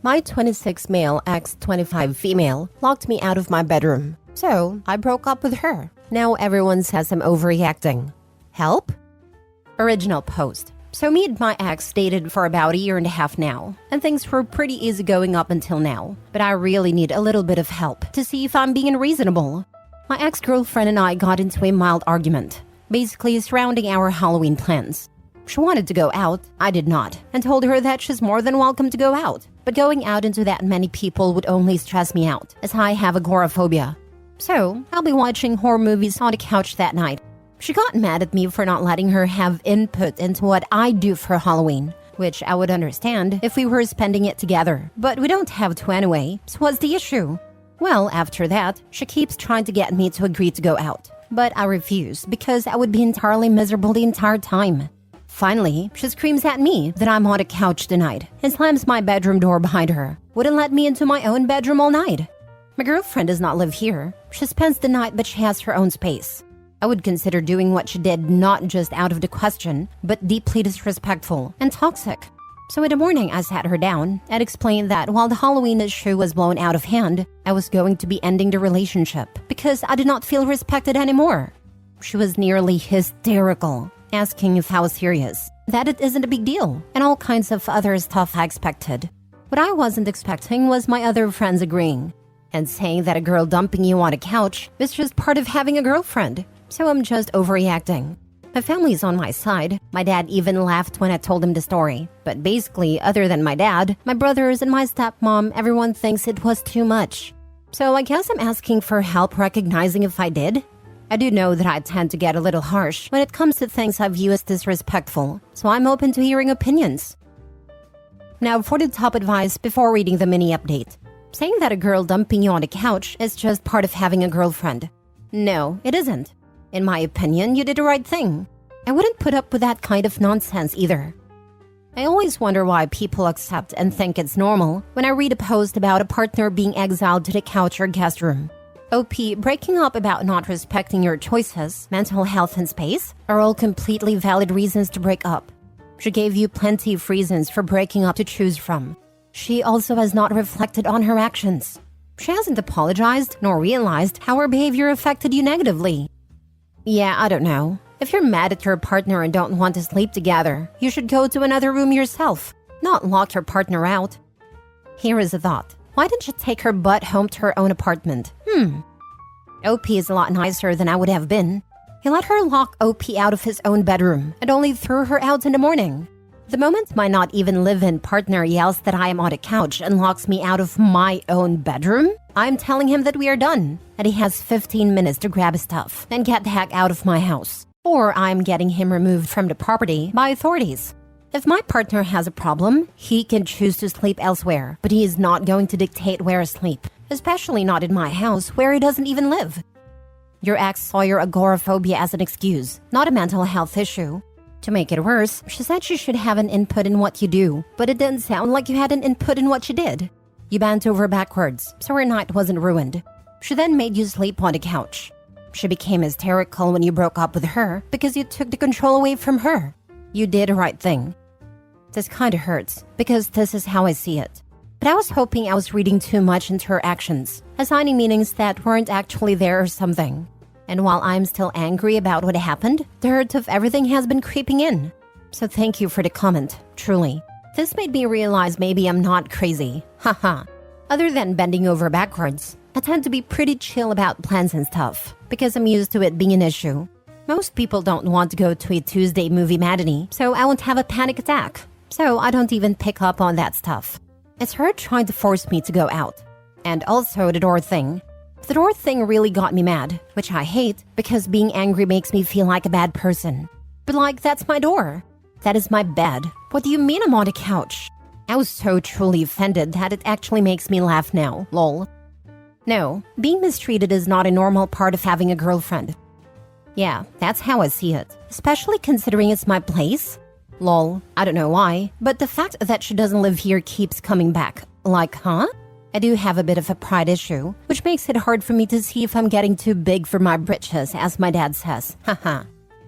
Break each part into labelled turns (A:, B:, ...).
A: My 26 male ex 25 female locked me out of my bedroom, so I broke up with her. Now everyone says I'm overreacting. Help? Original post. So me and my ex dated for about a year and a half now, and things were pretty easy going up until now. But I really need a little bit of help to see if I'm being unreasonable. My ex-girlfriend and I got into a mild argument, basically surrounding our Halloween plans. She wanted to go out, I did not, and told her that she's more than welcome to go out. But going out into that many people would only stress me out, as I have agoraphobia. So, I'll be watching horror movies on the couch that night. She got mad at me for not letting her have input into what I do for Halloween, which I would understand if we were spending it together. But we don't have to anyway, so what's the issue? Well, after that, she keeps trying to get me to agree to go out. But I refuse, because I would be entirely miserable the entire time. Finally, she screams at me that I'm on a couch tonight and slams my bedroom door behind her. Wouldn't let me into my own bedroom all night. My girlfriend does not live here. She spends the night, but she has her own space. I would consider doing what she did not just out of the question, but deeply disrespectful and toxic. So in the morning, I sat her down and explained that while the Halloween issue was blown out of hand, I was going to be ending the relationship because I did not feel respected anymore. She was nearly hysterical, asking if I was serious, that it isn't a big deal, and all kinds of other stuff I expected. What I wasn't expecting was my other friends agreeing, and saying that a girl dumping you on a couch is just part of having a girlfriend, so I'm just overreacting. My family's on my side. My dad even laughed when I told him the story, but basically, other than my dad, my brothers and my stepmom, everyone thinks it was too much. So I guess I'm asking for help recognizing if I did. I do know that I tend to get a little harsh when it comes to things I view as disrespectful, so I'm open to hearing opinions. Now for the top advice before reading the mini update. Saying that a girl dumping you on a couch is just part of having a girlfriend. No, it isn't. In my opinion, you did the right thing. I wouldn't put up with that kind of nonsense either. I always wonder why people accept and think it's normal when I read a post about a partner being exiled to the couch or guest room. OP, breaking up about not respecting your choices, mental health and space are all completely valid reasons to break up. She gave you plenty of reasons for breaking up to choose from. She also has not reflected on her actions. She hasn't apologized nor realized how her behavior affected you negatively. Yeah, I don't know. If you're mad at your partner and don't want to sleep together, you should go to another room yourself, not lock your partner out. Here is a thought. Why didn't you take her butt home to her own apartment? OP is a lot nicer than I would have been. He let her lock OP out of his own bedroom and only threw her out in the morning. The moment my not even live-in partner yells that I am on a couch and locks me out of my own bedroom, I'm telling him that we are done, and he has 15 minutes to grab his stuff and get the heck out of my house. Or I'm getting him removed from the property by authorities. If my partner has a problem, he can choose to sleep elsewhere, but he is not going to dictate where I sleep, especially not in my house where he doesn't even live. Your ex saw your agoraphobia as an excuse, not a mental health issue. To make it worse, she said she should have an input in what you do, but it didn't sound like you had an input in what you did. You bent over backwards, so her night wasn't ruined. She then made you sleep on the couch. She became hysterical when you broke up with her because you took the control away from her. You did the right thing. This kinda hurts, because this is how I see it. But I was hoping I was reading too much into her actions, assigning meanings that weren't actually there or something. And while I'm still angry about what happened, the hurt of everything has been creeping in. So thank you for the comment, truly. This made me realize maybe I'm not crazy. Haha. Other than bending over backwards, I tend to be pretty chill about plans and stuff, because I'm used to it being an issue. Most people don't want to go to a Tuesday movie matinee, so I won't have a panic attack. So I don't even pick up on that stuff. It's her trying to force me to go out. And also the door thing. The door thing really got me mad, which I hate because being angry makes me feel like a bad person. But like, that's my door. That is my bed. What do you mean I'm on a couch? I was so truly offended that it actually makes me laugh now, lol. No, being mistreated is not a normal part of having a girlfriend. Yeah, that's how I see it, especially considering it's my place. Lol, I don't know why, but the fact that she doesn't live here keeps coming back. Like, huh? I do have a bit of a pride issue, which makes it hard for me to see if I'm getting too big for my britches, as my dad says. Haha.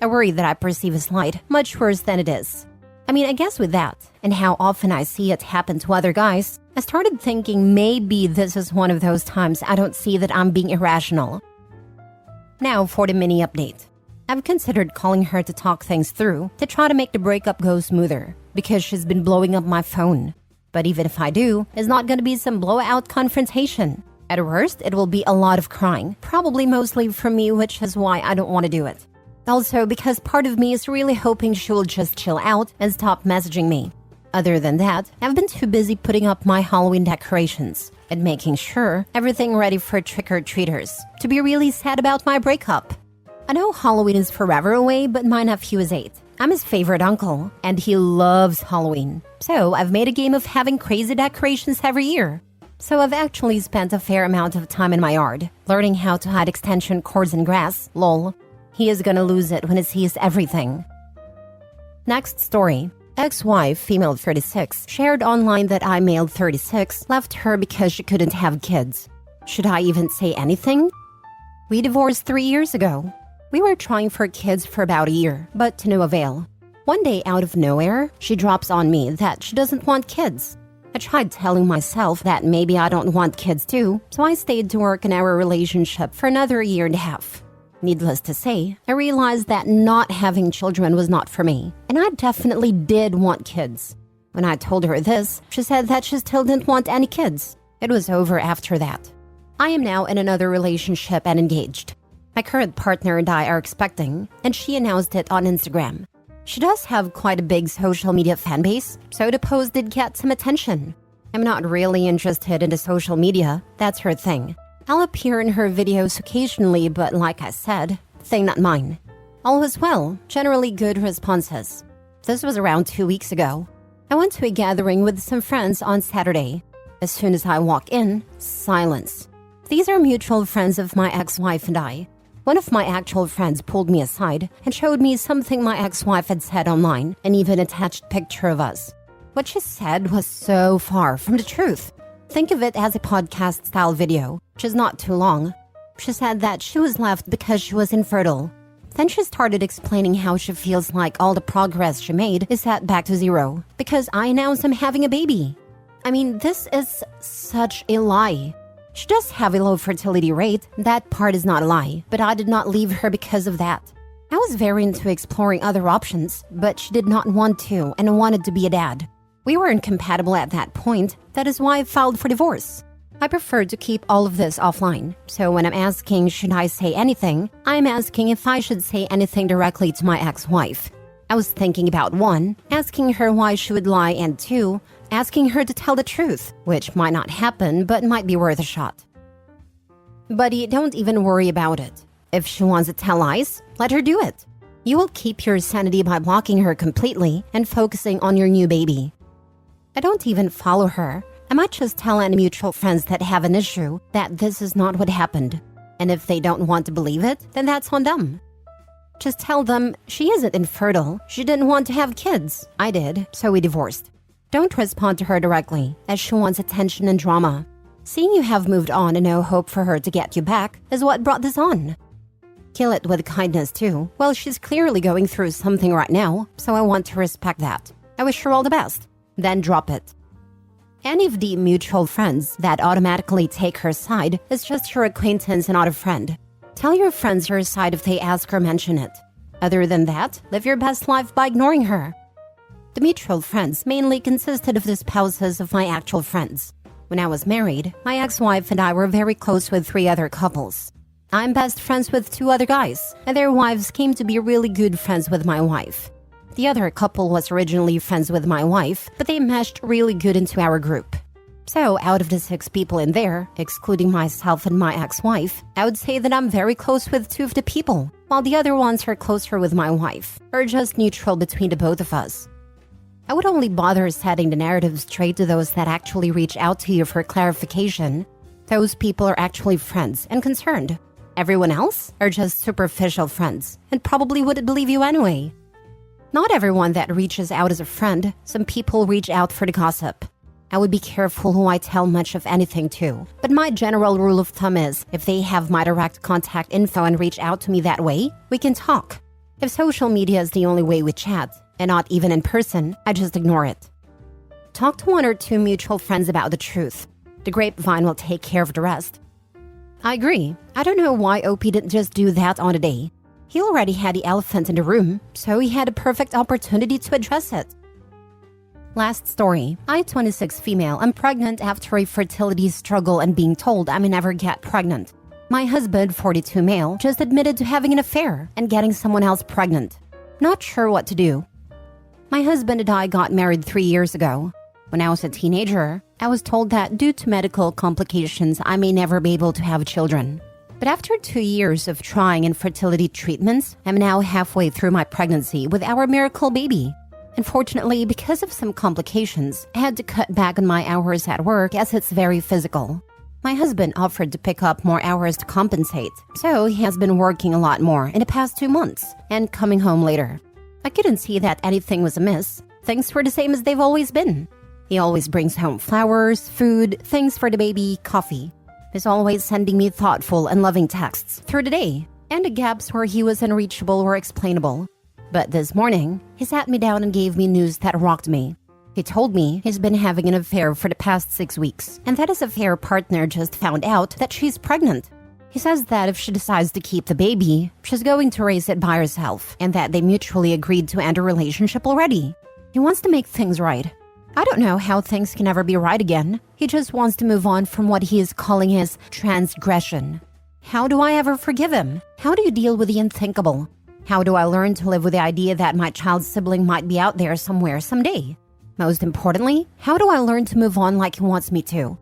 A: I worry that I perceive a slight much worse than it is. I mean, I guess with that, and how often I see it happen to other guys, I started thinking maybe this is one of those times I don't see that I'm being irrational. Now for the mini update. I've considered calling her to talk things through to try to make the breakup go smoother because she's been blowing up my phone. But even if I do, it's not going to be some blowout confrontation. At worst, it will be a lot of crying, probably mostly from me, which is why I don't want to do it. Also, because part of me is really hoping she will just chill out and stop messaging me. Other than that, I've been too busy putting up my Halloween decorations and making sure everything ready for trick-or-treaters to be really sad about my breakup. I know Halloween is forever away, but my nephew is 8. I'm his favorite uncle, and he loves Halloween. So I've made a game of having crazy decorations every year. So I've actually spent a fair amount of time in my yard, learning how to hide extension cords in grass, lol. He is gonna lose it when he sees everything. Next story. Ex-wife, female 36, shared online that I, male 36, left her because she couldn't have kids. Should I even say anything? We divorced 3 years ago. We were trying for kids for about a year, but to no avail. One day, out of nowhere, she drops on me that she doesn't want kids. I tried telling myself that maybe I don't want kids too, so I stayed to work in our relationship for another year and a half. Needless to say, I realized that not having children was not for me, and I definitely did want kids. When I told her this, she said that she still didn't want any kids. It was over after that. I am now in another relationship and engaged. My current partner and I are expecting, and she announced it on Instagram. She does have quite a big social media fan base, so the post did get some attention. I'm not really interested in the social media, that's her thing. I'll appear in her videos occasionally, but like I said, thing not mine. All was well, generally good responses. This was around 2 weeks ago. I went to a gathering with some friends on Saturday. As soon as I walk in, silence. These are mutual friends of my ex-wife and I. One of my actual friends pulled me aside and showed me something my ex-wife had said online and even attached a picture of us. What she said was so far from the truth. Think of it as a podcast-style video, which is not too long. She said that she was left because she was infertile. Then she started explaining how she feels like all the progress she made is set back to zero because I announced I'm having a baby. I mean, this is such a lie. She does have a low fertility rate, that part is not a lie, but I did not leave her because of that. I was very into exploring other options, but she did not want to and wanted to be a dad. We were incompatible at that point, that is why I filed for divorce. I prefer to keep all of this offline, so when I'm asking should I say anything, I'm asking if I should say anything directly to my ex-wife. I was thinking about 1, asking her why she would lie, and 2, asking her to tell the truth, which might not happen but might be worth a shot. Buddy, don't even worry about it. If she wants to tell lies, let her do it. You will keep your sanity by blocking her completely and focusing on your new baby. I don't even follow her. I might just tell any mutual friends that have an issue that this is not what happened. And if they don't want to believe it, then that's on them. Just tell them she isn't infertile. She didn't want to have kids. I did, so we divorced. Don't respond to her directly, as she wants attention and drama. Seeing you have moved on and no hope for her to get you back is what brought this on. Kill it with kindness too. Well, she's clearly going through something right now, so I want to respect that. I wish her all the best. Then drop it. Any of the mutual friends that automatically take her side is just your acquaintance and not a friend. Tell your friends your side if they ask or mention it. Other than that, live your best life by ignoring her. The mutual friends mainly consisted of the spouses of my actual friends. When I was married, my ex-wife and I were very close with 3 other couples. I'm best friends with 2 other guys, and their wives came to be really good friends with my wife. The other couple was originally friends with my wife, but they meshed really good into our group. So out of the 6 people in there, excluding myself and my ex-wife, I would say that I'm very close with 2 of the people, while the other ones are closer with my wife, or just neutral between the both of us. I would only bother setting the narrative straight to those that actually reach out to you for clarification. Those people are actually friends and concerned. Everyone else are just superficial friends, and probably wouldn't believe you anyway. Not everyone that reaches out is a friend. Some people reach out for the gossip. I would be careful who I tell much of anything to. But my general rule of thumb is, if they have my direct contact info and reach out to me that way, we can talk. If social media is the only way we chat, and not even in person, I just ignore it. Talk to 1 or 2 mutual friends about the truth. The grapevine will take care of the rest. I agree. I don't know why OP didn't just do that on a day. He already had the elephant in the room, so he had a perfect opportunity to address it. Last story. I, 26 female, am pregnant after a fertility struggle and being told I may never get pregnant. My husband, 42 male, just admitted to having an affair and getting someone else pregnant. Not sure what to do. My husband and I got married 3 years ago. When I was a teenager, I was told that due to medical complications, I may never be able to have children. But after 2 years of trying infertility treatments, I'm now halfway through my pregnancy with our miracle baby. Unfortunately, because of some complications, I had to cut back on my hours at work as it's very physical. My husband offered to pick up more hours to compensate, so he has been working a lot more in the past 2 months and coming home later. I couldn't see that anything was amiss. Things were the same as they've always been. He always brings home flowers, food, things for the baby, coffee. He's always sending me thoughtful and loving texts through the day, and the gaps where he was unreachable were explainable. But this morning, he sat me down and gave me news that rocked me. He told me he's been having an affair for the past 6 weeks, and that his affair partner just found out that she's pregnant. He says that if she decides to keep the baby, she's going to raise it by herself, and that they mutually agreed to end a relationship already. He wants to make things right. I don't know how things can ever be right again. He just wants to move on from what he is calling his transgression. How do I ever forgive him? How do you deal with the unthinkable? How do I learn to live with the idea that my child's sibling might be out there somewhere someday? Most importantly, how do I learn to move on like he wants me to?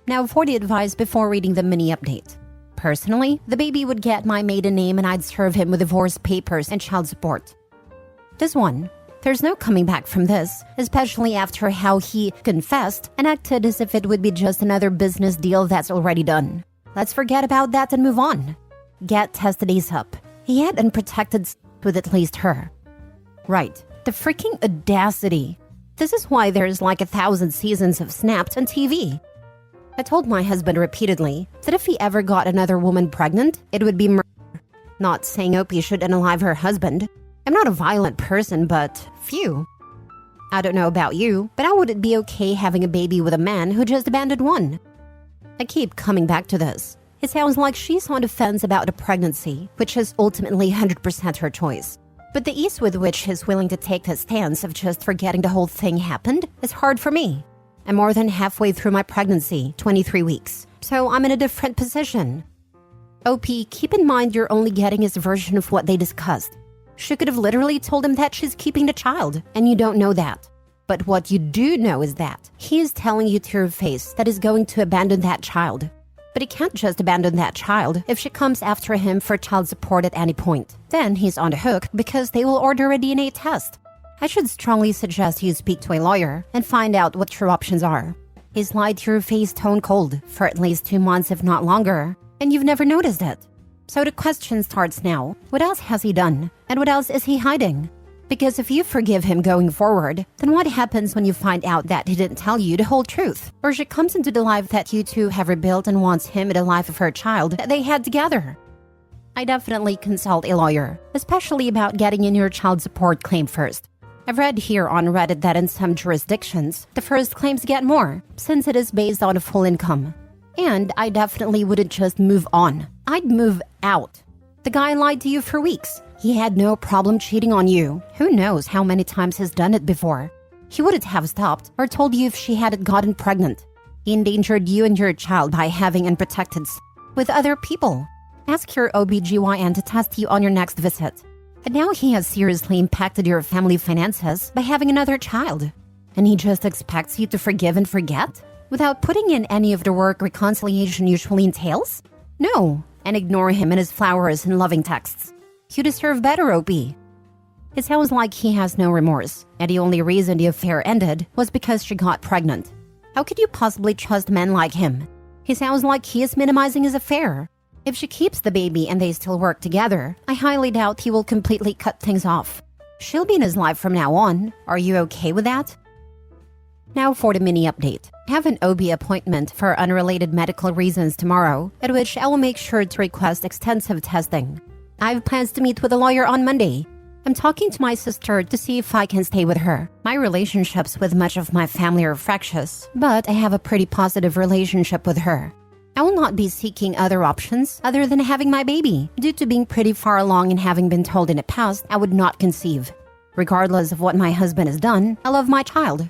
A: Now for the advice before reading the mini update. Personally, the baby would get my maiden name and I'd serve him with divorce papers and child support. This one. There's no coming back from this, especially after how he confessed and acted as if it would be just another business deal that's already done. Let's forget about that and move on. Get tested ASAP. He had unprotected with at least her. Right, the freaking audacity. This is why there's like 1,000 seasons of Snapped on TV. I told my husband repeatedly that if he ever got another woman pregnant, it would be murder. Not saying Opie should unalive her husband. I'm not a violent person, but phew. I don't know about you, but how would it be okay having a baby with a man who just abandoned one? I keep coming back to this. It sounds like she's on the fence about the pregnancy, which is ultimately 100% her choice. But the ease with which he's willing to take the stance of just forgetting the whole thing happened is hard for me. I'm more than halfway through my pregnancy, 23 weeks, so I'm in a different position. OP, keep in mind you're only getting his version of what they discussed. She could have literally told him that she's keeping the child, and you don't know that. But what you do know is that he is telling you to your face that he's going to abandon that child. But he can't just abandon that child if she comes after him for child support at any point. Then he's on the hook because they will order a DNA test. I should strongly suggest you speak to a lawyer and find out what your options are. He's lied to your face stone cold for at least 2 months if not longer, and you've never noticed it. So the question starts now. What else has he done? And what else is he hiding? Because if you forgive him going forward, then what happens when you find out that he didn't tell you the whole truth? Or she comes into the life that you two have rebuilt and wants him in the life of her child that they had together? I definitely consult a lawyer, especially about getting in your child support claim first. I've read here on Reddit that in some jurisdictions, the first claims get more, since it is based on a full income. And I definitely wouldn't just move on. I'd move out. The guy lied to you for weeks. He had no problem cheating on you. Who knows how many times he's done it before? He wouldn't have stopped or told you if she hadn't gotten pregnant. He endangered you and your child by having unprotected with other people. Ask your OBGYN to test you on your next visit. And now he has seriously impacted your family finances by having another child. And he just expects you to forgive and forget? Without putting in any of the work reconciliation usually entails? No, and ignore him and his flowers and loving texts. You deserve better, OP. It sounds like he has no remorse, and the only reason the affair ended was because she got pregnant. How could you possibly trust men like him? He sounds like he is minimizing his affair. If she keeps the baby and they still work together, I highly doubt he will completely cut things off. She'll be in his life from now on. Are you okay with that? Now for the mini update. I have an OB appointment for unrelated medical reasons tomorrow, at which I will make sure to request extensive testing. I have plans to meet with a lawyer on Monday. I'm talking to my sister to see if I can stay with her. My relationships with much of my family are fractious, but I have a pretty positive relationship with her. I will not be seeking other options other than having my baby, due to being pretty far along and having been told in the past I would not conceive. Regardless of what my husband has done, I love my child.